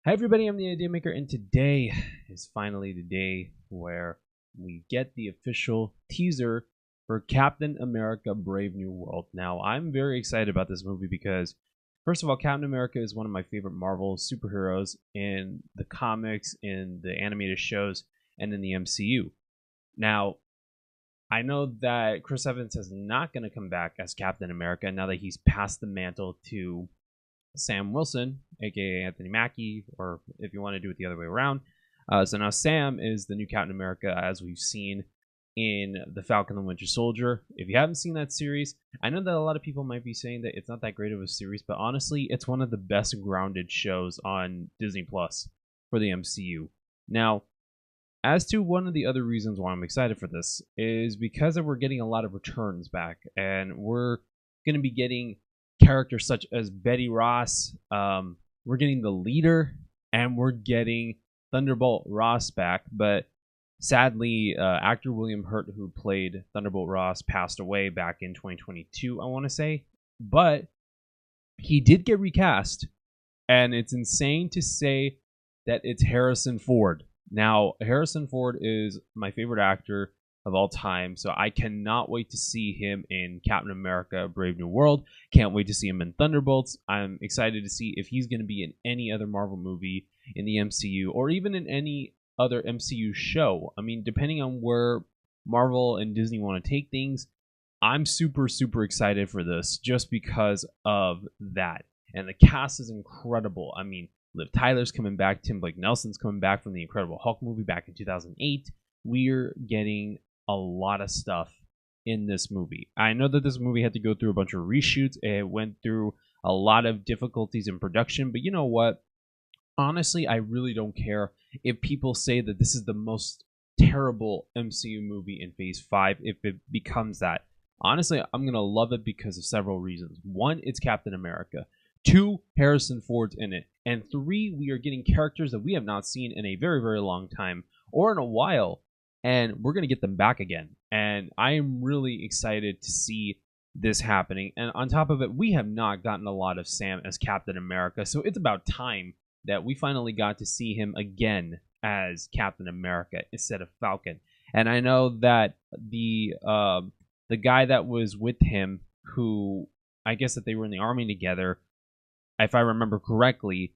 Hi everybody, I'm the Idea Maker, and today is finally the day where we get the official teaser for Captain America Brave New World. Now, I'm very excited about this movie because, first of all, Captain America is one of my favorite Marvel superheroes in the comics, in the animated shows, and in the MCU. Now, I know that Chris Evans is not going to come back as Captain America now that he's passed the mantle to Sam Wilson, aka Anthony Mackie, or if you want to do it the other way around. So now Sam is the new Captain America, as we've seen in The Falcon and the Winter Soldier. If you haven't seen that series, I know that a lot of people might be saying that it's not that great of a series, but honestly, it's one of the best grounded shows on Disney Plus for the MCU. Now, as to one of the other reasons why I'm excited for this is because we're getting a lot of returns back, and we're going to be getting characters such as Betty Ross, we're getting the Leader, and we're getting Thunderbolt Ross back. But sadly, actor William Hurt, who played Thunderbolt Ross, passed away back in 2022, I want to say. But he did get recast, and it's insane to say that it's Harrison Ford. Now, Harrison Ford is my favorite actor of all time, so I cannot wait to see him in Captain America Brave New World. Can't wait to see him in Thunderbolts. I'm excited to see if he's going to be in any other Marvel movie in the MCU, or even in any other MCU show. I mean, depending on where Marvel and Disney want to take things, I'm super excited for this just because of that. And the cast is incredible. I mean, Liv Tyler's coming back, Tim Blake Nelson's coming back from the Incredible Hulk movie back in 2008. We're getting a lot of stuff in this movie. I know that this movie had to go through a bunch of reshoots. It went through a lot of difficulties in production, but you know what? Honestly, I really don't care if people say that this is the most terrible MCU movie in Phase 5 if it becomes that. Honestly, I'm going to love it because of several reasons. One, it's Captain America. Two, Harrison Ford's in it. And three, we are getting characters that we have not seen in a very long time, or in a while. And we're going to get them back again. And I am really excited to see this happening. And on top of it, we have not gotten a lot of Sam as Captain America. So it's about time that we finally got to see him again as Captain America instead of Falcon. And I know that the guy that was with him, who I guess that they were in the army together, if I remember correctly,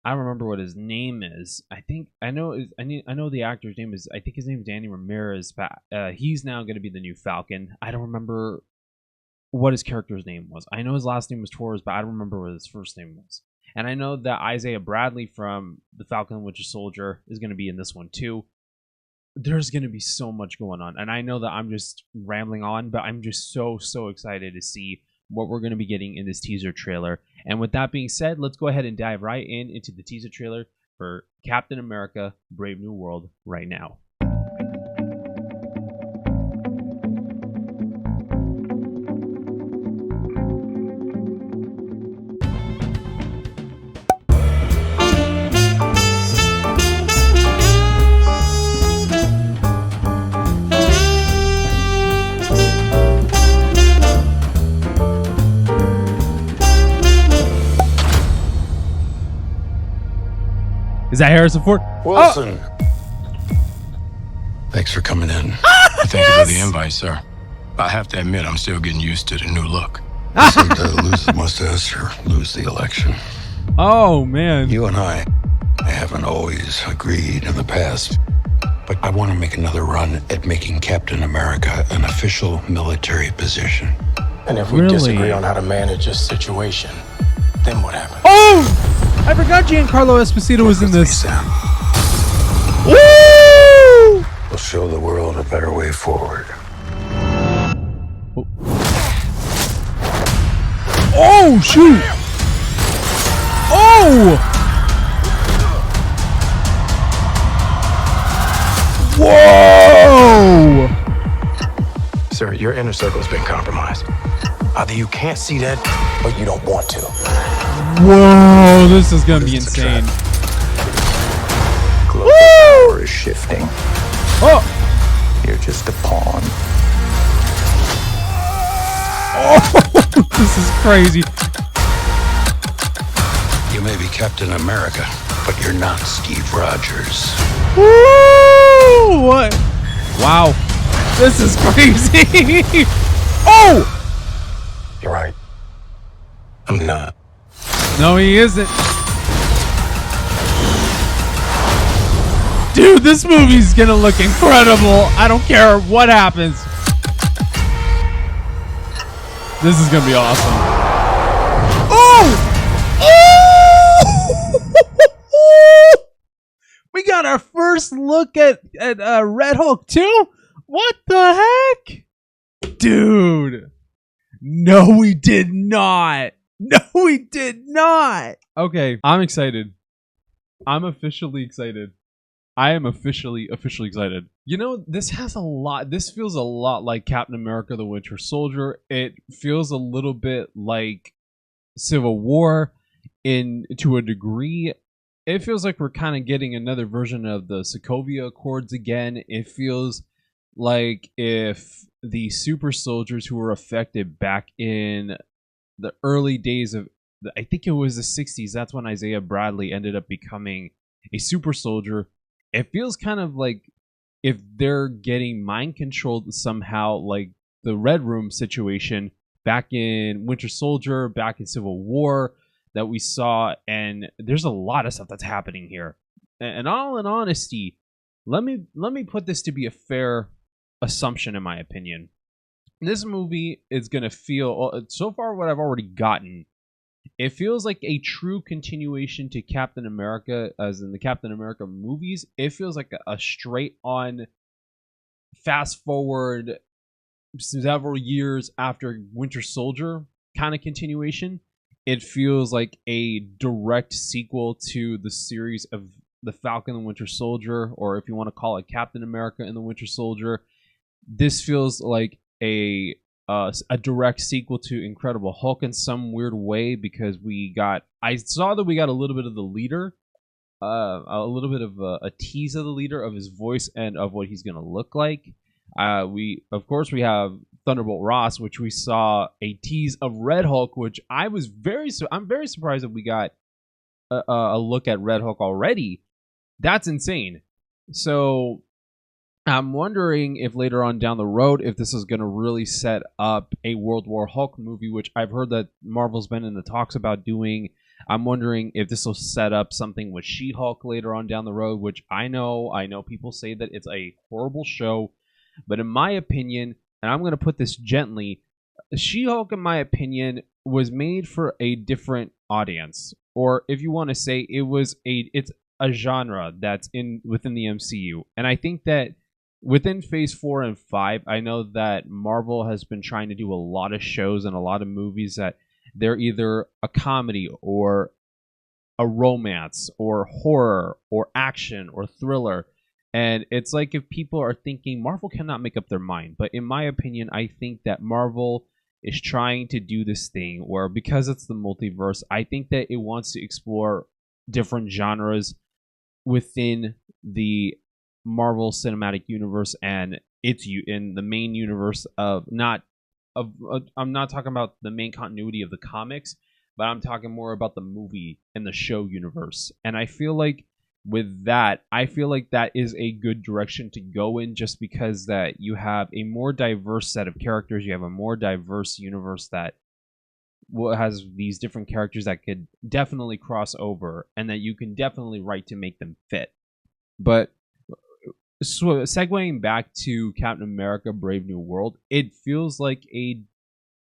I don't remember what his name is. I know the actor's name is, I think his name is Danny Ramirez. He's now going to be the new Falcon. I don't remember what his character's name was. I know his last name was Torres, but I don't remember what his first name was. And I know that Isaiah Bradley from The Falcon and Winter Soldier is going to be in this one too. There's going to be so much going on. And I know that I'm just rambling on, but I'm just so excited to see what we're going to be getting in this teaser trailer. And with that being said, let's go ahead and dive right into the teaser trailer for Captain America Brave New World right now. Is that Harrison Ford? Wilson. Thanks for coming in. Thank you for the invite, sir. I have to admit, I'm still getting used to the new look. Some to lose the mustache or lose the election. Oh, man. You and I haven't always agreed in the past, but I want to make another run at making Captain America an official military position. And if we disagree on how to manage this situation, then what happens? Oh! I forgot Giancarlo Esposito was in this. Sam. Woo! We'll show the world a better way forward. Oh, shoot! Oh! Whoa! Sir, your inner circle's been compromised. Either you can't see that, or you don't want to. Whoa, this is gonna be insane. Global power is shifting. Oh! You're just a pawn. Oh, this is crazy. You may be Captain America, but you're not Steve Rogers. Woo! What? Wow. This is crazy. Oh! You're right. I'm not. No, he isn't. Dude, this movie's gonna look incredible. I don't care what happens. This is gonna be awesome. Oh! Oh! We got our first look at Red Hulk 2? What the heck? Dude. No, we did not. No, we did not. Okay, I'm excited. I'm officially excited. I am officially excited. You know, this has a lot. This feels a lot like Captain America: The Winter Soldier. It feels a little bit like Civil War to a degree. It feels like we're kind of getting another version of the Sokovia Accords again. It feels like if the super soldiers who were affected back in the early days of, I think it was the 60s, that's when Isaiah Bradley ended up becoming a super soldier. It feels kind of like if they're getting mind controlled somehow, like the Red Room situation back in Winter Soldier, back in Civil War that we saw. And there's a lot of stuff that's happening here. And all in honesty, let me put this to be a fair assumption, in my opinion. This movie is going to feel, so far what I've already gotten, it feels like a true continuation to Captain America, as in the Captain America movies. It feels like a straight-on, fast-forward several years after Winter Soldier kind of continuation. It feels like a direct sequel to the series of The Falcon and the Winter Soldier, or if you want to call it Captain America and the Winter Soldier. This feels like a direct sequel to Incredible Hulk in some weird way, because I saw that we got a little bit of the leader, a little bit of a tease of the leader, of his voice and of what he's going to look like. We have Thunderbolt Ross, which we saw a tease of Red Hulk, which I'm very surprised that we got a look at Red Hulk already. That's insane. So I'm wondering if later on down the road, if this is going to really set up a World War Hulk movie, which I've heard that Marvel's been in the talks about doing. I'm wondering if this will set up something with She-Hulk later on down the road, which I know people say that it's a horrible show, but in my opinion, and I'm going to put this gently, She-Hulk, in my opinion, was made for a different audience. Or if you want to say it's a genre that's within the MCU. And I think that within Phase 4 and 5, I know that Marvel has been trying to do a lot of shows and a lot of movies that they're either a comedy or a romance or horror or action or thriller. And it's like if people are thinking Marvel cannot make up their mind. But in my opinion, I think that Marvel is trying to do this thing where, because it's the multiverse, I think that it wants to explore different genres within the Marvel Cinematic Universe, and it's in the main universe of I'm not talking about the main continuity of the comics, but I'm talking more about the movie and the show universe. And I feel like with that, that is a good direction to go in, just because that you have a more diverse set of characters, you have a more diverse universe that has these different characters that could definitely cross over, and that you can definitely write to make them fit. But so segueing back to Captain America: Brave New World, it feels like a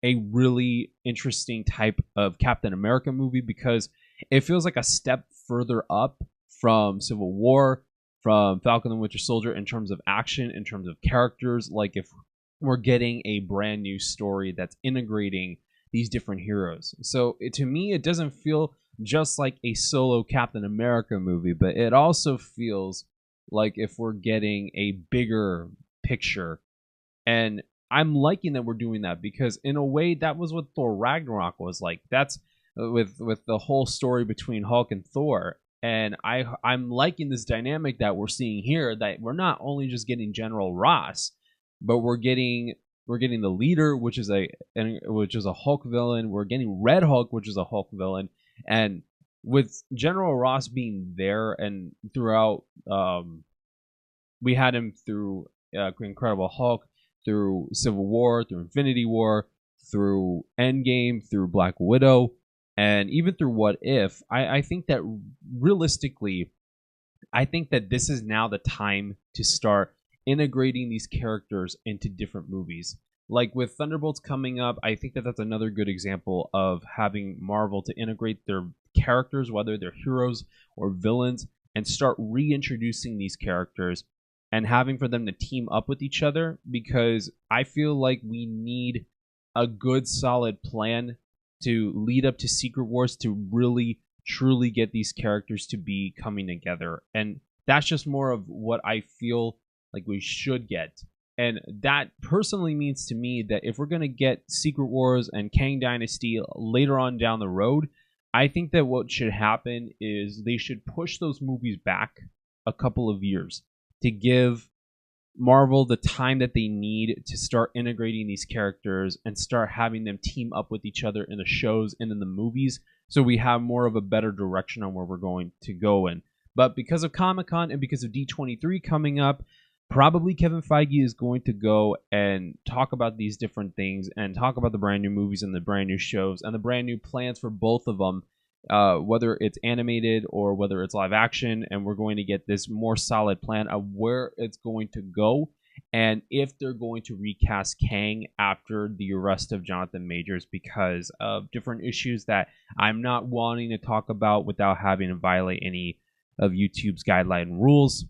really interesting type of Captain America movie, because it feels like a step further up from Civil War, from Falcon and Winter Soldier, in terms of action, in terms of characters. Like if we're getting a brand new story that's integrating these different heroes. So to me, it doesn't feel just like a solo Captain America movie, but it also feels like if we're getting a bigger picture. And I'm liking that we're doing that, because in a way that was what Thor Ragnarok was like. That's with the whole story between Hulk and Thor. And I'm liking this dynamic that we're seeing here, that we're not only just getting General Ross, but we're getting the leader, which is a Hulk villain. We're getting Red Hulk, which is a Hulk villain. And with General Ross being there and throughout, we had him through Incredible Hulk, through Civil War, through Infinity War, through Endgame, through Black Widow, and even through What If. I think that realistically, I think that this is now the time to start integrating these characters into different movies. Like with Thunderbolts coming up, I think that that's another good example of having Marvel to integrate their characters, whether they're heroes or villains, and start reintroducing these characters and having for them to team up with each other, because I feel like we need a good solid plan to lead up to Secret Wars to really truly get these characters to be coming together. And that's just more of what I feel like we should get. And that personally means to me that if we're going to get Secret Wars and Kang Dynasty later on down the road, I think that what should happen is they should push those movies back a couple of years to give Marvel the time that they need to start integrating these characters and start having them team up with each other in the shows and in the movies, so we have more of a better direction on where we're going to go in. But because of Comic-Con and because of D23 coming up, probably Kevin Feige is going to go and talk about these different things and talk about the brand new movies and the brand new shows and the brand new plans for both of them, whether it's animated or whether it's live action. And we're going to get this more solid plan of where it's going to go and if they're going to recast Kang after the arrest of Jonathan Majors because of different issues that I'm not wanting to talk about without having to violate any of YouTube's guideline rules.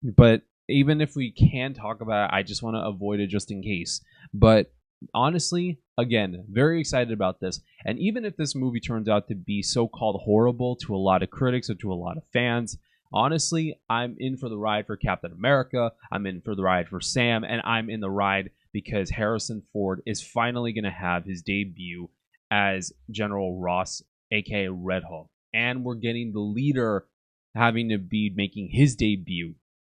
But even if we can talk about it, I just want to avoid it just in case. But honestly, again, very excited about this. And even if this movie turns out to be so-called horrible to a lot of critics or to a lot of fans, honestly, I'm in for the ride for Captain America. I'm in for the ride for Sam. And I'm in the ride because Harrison Ford is finally going to have his debut as General Ross, aka Red Hulk. And we're getting the leader having to be making his debut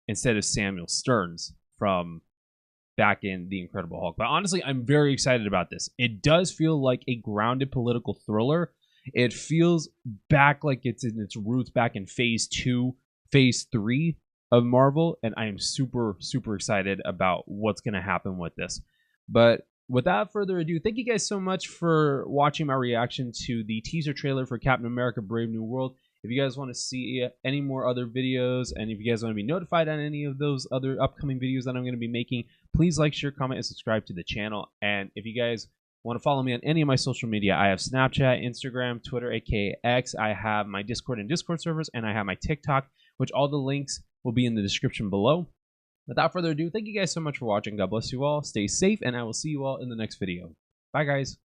instead of Samuel Stearns from back in The Incredible Hulk. But honestly, I'm very excited about this. It does feel like a grounded political thriller. It feels back like it's in its roots back in Phase 2, Phase 3 of Marvel, and I am super, super excited about what's going to happen with this. But without further ado, thank you guys so much for watching my reaction to the teaser trailer for Captain America Brave New World. If you guys want to see any more other videos, and if you guys want to be notified on any of those other upcoming videos that I'm going to be making, please like, share, comment, and subscribe to the channel. And if you guys want to follow me on any of my social media, I have Snapchat, Instagram, Twitter, aka X. I have my Discord and Discord servers, and I have my TikTok, which all the links will be in the description below. Without further ado, thank you guys so much for watching. God bless you all. Stay safe, and I will see you all in the next video. Bye, guys.